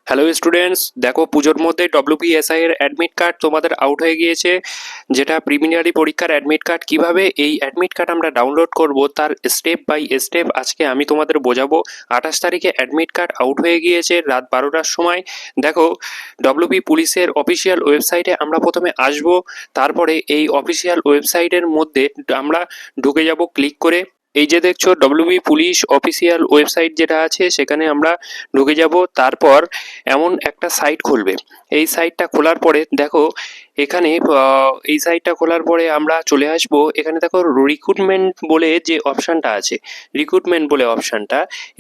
Hello students, দেখো পুজোর মধ্যে ডব্লিউবিএসআই এর অ্যাডমিট কার্ড তোমাদের আউট হয়ে গিয়েছে। যেটা প্রিলিমিনারি পরীক্ষার অ্যাডমিট কার্ড। কিভাবে এই অ্যাডমিট কার্ড আমরা ডাউনলোড করব তার স্টেপ বাই স্টেপ আজকে আমি তোমাদের বোঝাবো। 28 তারিখে অ্যাডমিট কার্ড আউট হয়ে গিয়েছে রাত 12টার সময়। দেখো, ডব্লিউবি পুলিশের অফিসিয়াল ওয়েবসাইটে আমরা প্রথমে আসব, তারপরে এই অফিসিয়াল ওয়েবসাইটের মধ্যে আমরা ঢুকে যাব ক্লিক করে। এই যে দেখছো ডব্লিউবি পুলিশ অফিসিয়াল ওয়েবসাইট যেটা আছে সেখানে আমরা ঢুকে যাব। তারপর এমন একটা সাইট খুলবে। এই সাইটটা খোলার পরে দেখো এখানে এই সাইটটা খোলার পরে আমরা চলে আসব। এখানে দেখো রিক্রুটমেন্ট বলে যে অপশানটা আছে, রিক্রুটমেন্ট বলে অপশানটা,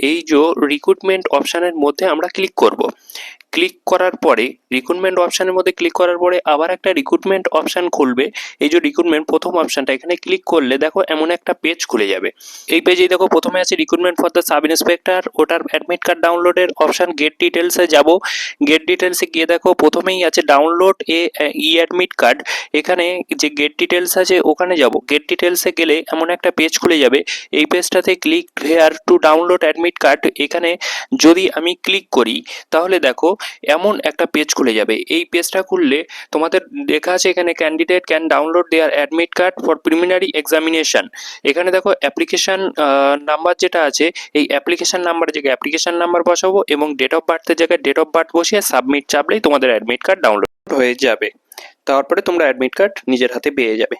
এই যে রিক্রুটমেন্ট অপশানের মধ্যে আমরা ক্লিক করব। ক্লিক করার পরে রিক্রুটমেন্ট অপশানের মধ্যে ক্লিক করার পরে আবার একটা রিক্রুটমেন্ট অপশান খুলবে। এই যে রিক্রুটমেন্ট প্রথম অপশানটা, এখানে ক্লিক করলে দেখো এমন একটা পেজ খুলে যাবে। এই পেজেই দেখো প্রথমে আছে recruitment for the sub inspector, ওটার অ্যাডমিট কার্ড ডাউনলোডের অপশান। গেট ডিটেলসে যাব। গেট ডিটেলসে গিয়ে দেখো প্রথমেই আছে ডাউনলোড ই অ্যাডমিট কার্ড। এখানে যে গেট ডিটেলস আছে ওখানে যাব। গেট ডিটেলসে গেলে এমন একটা পেজ খুলে যাবে। এই পেজটাতে click here to download admit card, এখানে যদি আমি ক্লিক করি তাহলে দেখো এমন একটা পেজ খুলে যাবে। এই পেজটা খুললে তোমাদের লেখা আছে এখানে candidate can download their admit card for preliminary examination. এখানে দেখো অ্যাপ্লিকেশন নাম্বার যেটা আছে, এই অ্যাপ্লিকেশন নাম্বারের জায়গায় অ্যাপ্লিকেশন নাম্বার বসাবো এবং ডেট অফ বার্থের জায়গায় ডেট অফ বার্থ বসিয়ে সাবমিট চাপলেই তোমাদের অ্যাডমিট কার্ড ডাউনলোড হয়ে যাবে। তারপরে তোমরা অ্যাডমিট কার্ড নিজের হাতে পেয়ে যাবে।